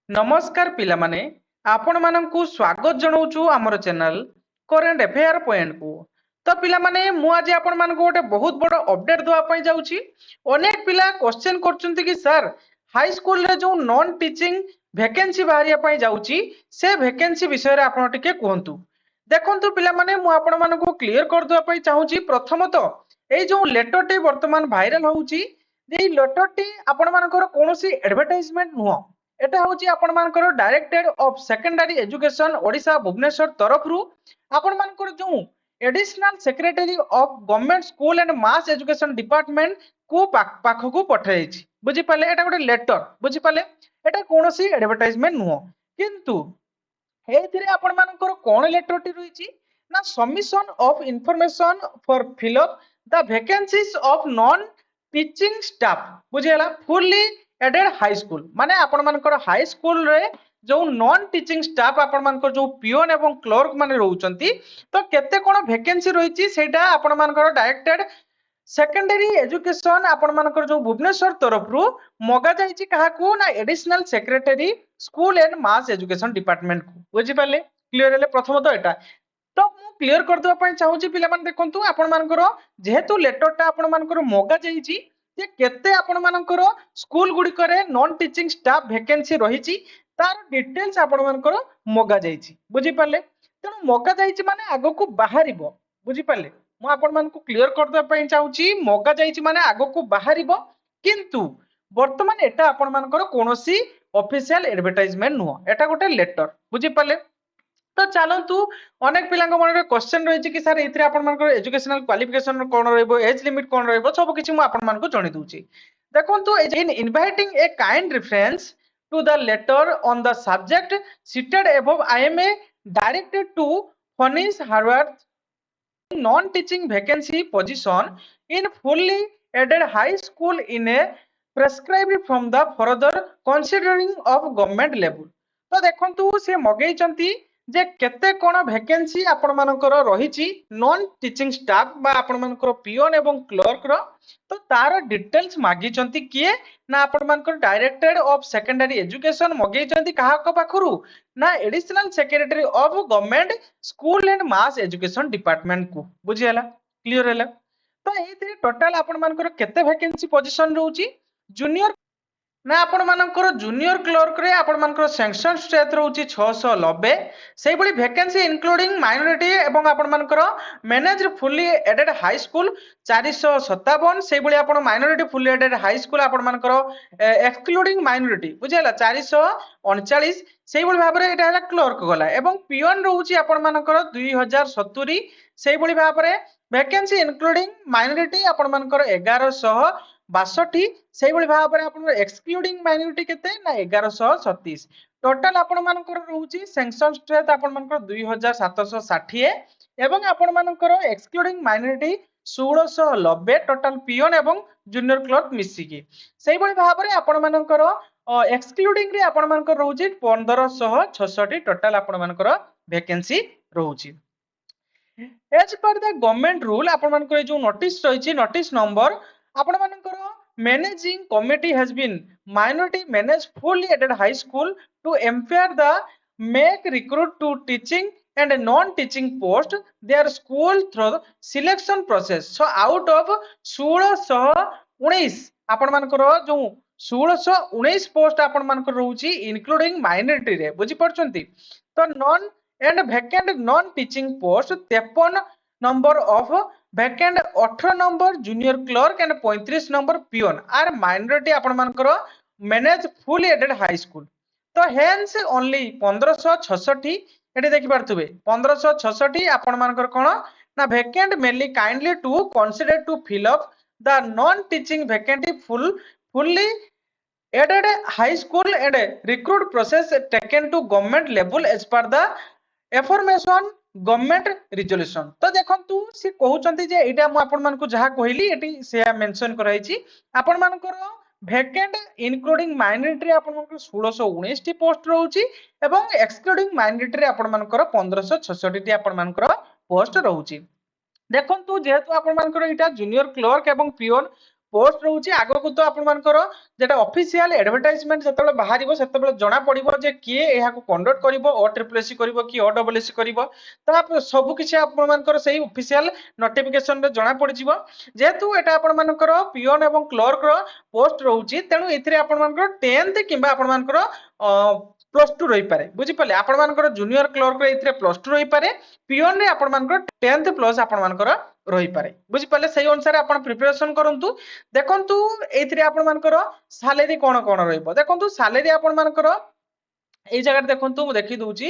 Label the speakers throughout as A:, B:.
A: नमस्कार पिला माने आपण माननकु स्वागत जणाउछु हमर चैनल करेंट अफेयर पॉइंट को। तो पिला माने मु आज आपण मानकु गोटे बहुत बड़ अपडेट दवा पई जाउची। अनेक पिला क्वेश्चन करचंती कि सर हाई स्कूल रे जो नॉन टीचिंग वैकेंसी बाहरिया पई जाउची से वैकेंसी विषय रे आपण टिके कहंतु। देखंतु पिला माने मु आपण मानकु क्लियर कर दवा पई चाहूची। प्रथमतः ए जो लेटर टी वर्तमान वायरल होउची जे लेटर टी आपण मानकर कोनोसी एडवर्टाइजमेंट नुह। एटा होची आपण मानकर directed of secondary education Odisha Bhubaneswar तरफ रु आपण मानकर जो additional secretary of government school and mass education department को पाख को पठाई छि। बुझी पाले एटा गोटे लेटर। बुझी पाले एटा कोनोसी एडवर्टाइजमेंट नुह। किंतु एथिरे आपण मानकर कोन लेटर टी रहिछि ना submission of information for fill up the vacancies of non teaching staff. बुझियला फुल्ली एडेड हाई स्कूल माने आपण मानकर हाई स्कूल रे जो नॉन टीचिंग स्टाफ आपण मानकर जो पियोन एवं क्लर्क माने रहउचंती तो केते कोन वैकेंसी रहिछि सेटा आपण मानकर डायरेक्टेड सेकेंडरी एजुकेशन आपण मानकर जो भुवनेश्वर तरफ रु मगा जाइछि काहाकू ना additional secretary school and mass education department को। बुझि पाले क्लियर हेले प्रथम तो एटा तो मु क्लियर कर दवा पई चाहूची पिला माने देखंतु आपण मानकर जेहेतु लेटरटा आपण मानकर मगा जाइछि जे केते आपण मानकर स्कूल गुडी करे नॉन टीचिंग स्टाफ वैकेंसी रहिछि तार डिटेल्स आपण मानकर मगा जाइछि। बुझि पाले तेनु मगा जाइछि माने आगो को बाहरिबो। बुझि पाले मु आपण मानकु क्लियर कर दवा पई चाहूची मगा जाइछि माने आगो को बाहरिबो। किंतु वर्तमान एटा आपण मानकर कोनोसी ऑफिशियल एडवर्टाइजमेंट नुह। एटा गोटे लेटर। बुझि पाले तो चलतु अनेक पिला मन क्वेश्चन रही कि सर ये एजुकेशनल क्वालिफिकेशन कौन रहिबो एज लिमिट कौन रहिबो सब किछि मु आपन मानको जणै दूची। देखंतु in inviting a kind reference to the letter on the subject cited above I am a directed to furnish Harvard non teaching vacancy position in fully aided high school in a prescribed from the further considering of government level। तो देखंतु से मगेई चंती जे केते कोन vacancy आपण मानकर रहिछि non teaching staff बा आपण मानकर पियोन एवं क्लर्क रो तो तार डिटेल्स मागी चंती किए ना आपण मानकर डायरेक्टेड ऑफ सेकेंडरी एजुकेशन मगेई चंती काहा को पाखरु ना additional secretary of government school and mass education department को। बुझियला क्लियर हैला तो एथि टोटल आपण मानकर केते वैकेंसी पोजीशन रहउची जूनियर ना आपण मानकर जूनियर क्लर्क रे आपण मानकर सैंक्शन स्टेट रहउची 690 सेही बली वैकेंसी इंक्लूडिंग माइनॉरिटी एवं आपण मानकर manage fully aided high school 457 सेही बली आपण minority fully aided high school आपण मानकर एक्सक्लूडिंग माइनॉरिटी बुझियला 439 सेही बली भाबरे एटा हला क्लर्क गला एवं पियोन रहउची आपण मानकर 2070 सेही बली भाबरे वैकेंसी इंक्लूडिंग माइनॉरिटी आपण मानकर 1162 सेही बली भाबरे आपण एक्सक्लूडिंग माइनॉरिटी केते ना 1136 टोटल आपण मानकर रहउची सैंक्शन स्ट्रेंथ आपण मानकर 2760 एवं आपण मानकर एक्सक्लूडिंग माइनॉरिटी 1690 टोटल पियोन एवं जूनियर क्लर्क मिसिकी सेही बली भाबरे आपण मानकर एक्सक्लूडिंग रे आपण मानकर रहउची 1566 टोटल आपण मानकर वैकेंसी रहउची। As per the government rule आपण मानकर जो नोटिस रहिछि नोटिस नंबर आपण मानकर managing committee has been minority manage fully aided high school to empower the make recruit to teaching and non-teaching post their school through selection process। so out of 1619 आपण मानकर जो 1619 post आपण मानकर रहउची including minority रे बुझी पड़छंती तो non and vacant non teaching post 53 number of vacant 18 number junior clerk and 35 number peon are minority आपण मानकर manage full aided high school तो हेंस ओनली 1566 एटी देखि पारथुबे 1566 आपण मानकर कोन ना vacant mainly kindly to consider to fill up the non teaching vacant fully aided high school and recruit process taken to government level as per the affirmation government resolution. तो देखंतु से कहउचंती जे एटा मु आपण मानकु जहा कहली एटी से मेंशन कराइछि आपण मानकर वैकेंट इंक्लूडिंग माइनॉरिटी आपण मानकर 1619 टी पोस्ट रहउछि एवं एक्सक्लूडिंग माइनॉरिटी रे आपण मानकर 1566 टी आपण मानकर पोस्ट रहउछि। देखंतु जेहेतु आपण मानकर एटा जूनियर क्लर्क एवं पियोन पोस्ट रोचे आगो को तो आपनकर जेटा ऑफिशियल एडवर्टाइजमेंट जतबे बाहरिबो सेतबे जणा पड़िबो जे किए एहा को कंडक्ट करिवो ओ ट्रिपल एससी करिवो कि ओ डबल एससी करिवो तो आप सब किछि आपनकर सही ऑफिशियल नोटिफिकेशन रे जणा पड़ जिवो जेतु एटा आपनकर पियन एवं क्लर्क रो पोस्ट रोची तेनु एथिरे आपनकर 10th किबा आपनकर +2 रही पारे बुझी पाले आपनकर जूनियर क्लर्क रे एथिरे +2 रही पारे पियन रे आपनकर 10th प्लस आपनकर रही पारे बुझी पाले सही अनुसार आपण प्रिपरेशन करंतु देखंतु एथिरे आपनकर सैलरी कोन कोन रहइबो देखंतु सैलरी आपनकर এই জায়গায় দেখন্তু মু দেখি দউছি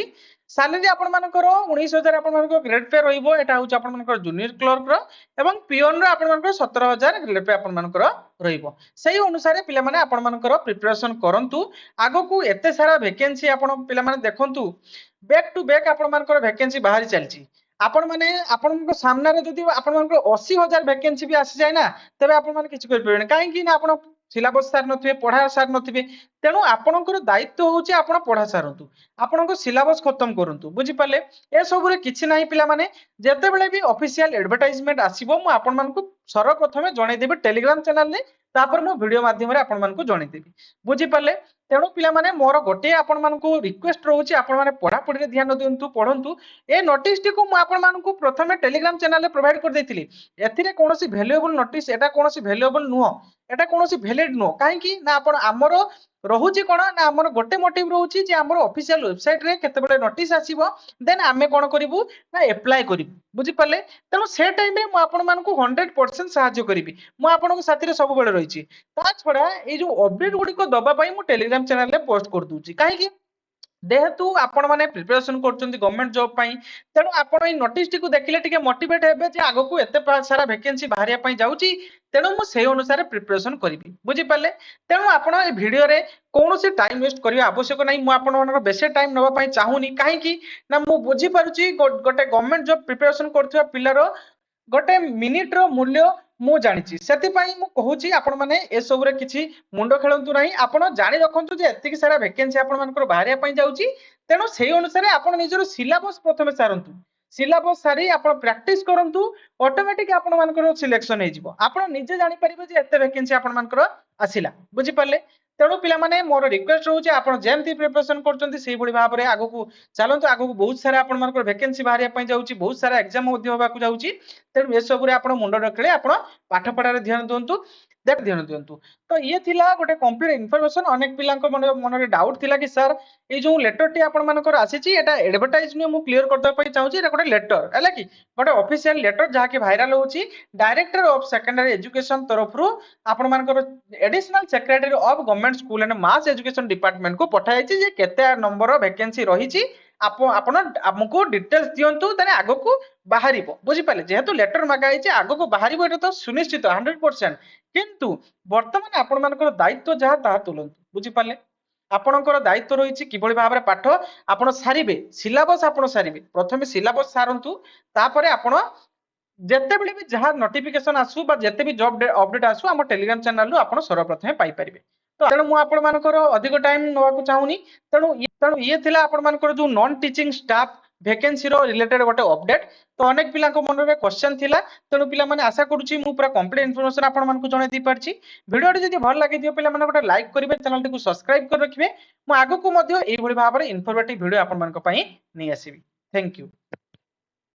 A: স্যালারি আপন মানকৰ 19000 আপন মানকৰ গ্রেড পে রহিবো এটা হচ্ছে আপন মানকৰ জুনিয়র ক্লার্ক ৰ এবং পিয়ন ৰ আপন মানকৰ 17000 গ্রেড পে আপন মানকৰ রহিবো সেই অনুসারে পিলা মানে আপন মানকৰ প্রিপারেশন করন্তু আগকু এতে সারা ভ্যাকেন্সি আপন পিলা মানে দেখন্তু ব্যাক টু ব্যাক আপন মানকৰ ভ্যাকেন্সি বাহারি চালছি আপন মানে আপনଙ୍କ সামনারে যদি আপন মানকৰ 80000 ভ্যাকেন্সি भी আসি যায় না তবে আপন মানে কিছু করি পারবেন কাହିଁ কি না আপন सिलेबस सार नथिबे पढ़ा सार नथिबे तेणु आपणकर दायित्व होउची आपण पढ़ा सारंतु आपणको सिलेबस खत्म करंतु बुझी पाले ए सब रे किछि नाही पिला माने जेते बेले भी ऑफिशियल एडवर्टाइजमेंट आसीबो मु आपण मानकु सर्वप्रथमे जणै देबी टेलीग्राम चैनल रे तापर मु वीडियो माध्यम रे आपण मानकु जणै देबी बुझी पाले तेणु पिला माने मोर गोटे आपण मानकु रिक्वेस्ट रहउची आपण माने पढ़ा पढ़ी रे ध्यान दियंतु पढ़ंतु ए नोटिस टी को मु आपण मानकु प्रथमे टेलीग्राम चैनल रे प्रोवाइड कर देथिली एथिरे कोनोसी वैल्यूएबल नोटिस एटा कोनोसी वैल्यूएबल नुह एटा कोनोसी वैलिड नुह काहे कि ना आपण हमरो रहुची कोन ना हमर गोटे मोटिव रहउची जे हमर ऑफिशियल वेबसाइट रे केते बडे नोटिस आसीबो देन आमे कोन करिवु ना अप्लाई करिवु बुझी पाले तेणु से टाइम रे मु आपण मानकु 100% सहाय्य करिवि मु आपनको साथी रे सब बेले रहिची ता छडा ए जो अपडेट गुडी को दबा पई मु टेलीग्राम चैनल रे पोस्ट कर दूची काहे कि जेहेतु आपण माने प्रिपरेशन करछन्ती गवर्नमेंट जॉब पई तेणु आपण ए नोटिस टी को देखिले टिके मोटिवेट हेबे जे आगो को एते सारा वैकेंसी बाहरिया पई जाउची तेणु मु सेही अनुसार प्रिपरेशन करिवि बुझी पाले तेणु आपण ए वीडियो रे कोनोसी टाइम वेस्ट करिया आवश्यक नाही मु आपण मानक बेसे टाइम नबा पई चाहूनी काहे कि ना मु बुझी पारुची गोटे गवर्नमेंट जॉब प्रिपरेशन करथुवा पिलार गोटे मिनिट रो मूल्य मु जानिची सेति पई मु कहूची आपण माने ए सब रे किछि मुंडो खेलंतु नाही आपण जानि रखंतु जे एतिकी सारा वैकेंसी आपण मानकर बाहरिया पई जाउची तेणु सेही अनुसार आपण निजर सिलेबस प्रथमे सारंतु सिलेबस सारी आपण प्रैक्टिस करंतु ऑटोमेटिक आपण मानकर सिलेक्शन हे जिवो आपण निजे जानि परिबे जे एते वैकेंसी आपण मानकर आसिला बुझी पाले तेणु पिला माने मोर रिक्वेस्ट रहउची आपण जेमति प्रिपरेशन करचंती सेही बडी भाबरे आगो को चलंतु आगो को बहुत सारा आपण मानकर वैकेंसी बाहरिया पई जाउची बहुत सारा एग्जाम मध्ये होबा को जाउची तेणु ए सब रे आपण मुंडो रखले आपण पाठ पढा रे ध्यान दियंतु देख ध्यान दियंतु तो ये थिला गोटे कंप्लीट इन्फॉर्मेशन अनेक पिलांको मन रे डाउट थिला कि सर ए जो लेटर टी आपण मानकर आसीची एटा एडवर्टाइज ने मु क्लियर करता पई चाहूची एटा गोटे लेटर हैला कि गोटे ऑफिशियल लेटर जहा कि वायरल होची डायरेक्टर ऑफ सेकेंडरी एजुकेशन तरफ रु आपण मानकर additional secretary of government school and mass education department को पठाइची जे केते नंबर वैकेंसी रहिची आपण हमको डिटेल्स दियंतु तने आगो को बाहरिबो बुझी पाले जेहेतु लेटर मागाई जे आगो को बाहरिबो एटा तो सुनिश्चित 100% किंतु वर्तमान आपण मानकर दायित्व जहा ता तुलंतु बुझी पाले आपणकर दायित्व रहिछि किबळी भाबरे पाठ आपण सारिबे सिलेबस आपण सारिबे प्रथमे सिलेबस सारंतु तापरे आपण जेते बेले भी जहा नोटिफिकेशन आसु बा जेते भी जॉब अपडेट आसु हम टेलीग्राम चैनल रु आपण सर्वप्रथमे पाई परिबे तो तेणु मु आपण मानकर अधिक टाइम नवा को चाहूनी तेणु ये थिला आपण मानकर जो नॉन टीचिंग स्टाफ वैकेंसी रो रिलेटेड गोटे अपडेट तो अनेक पिला मन में क्वेश्चन थिला तेणु पिला माने आशा करूची मु पूरा कंप्लीट इन्फॉर्मेशन आपण मानकु जणे दी परची वीडियो जदी भल लागे दियो पिला माने गोटे लाइक करिवे चैनल टी को सब्सक्राइब कर रखिबे मु आगो को मध्ये एई भली भाबरे इन्फॉर्मेटिव वीडियो आपण मानक पई नै आसीबी थैंक यू।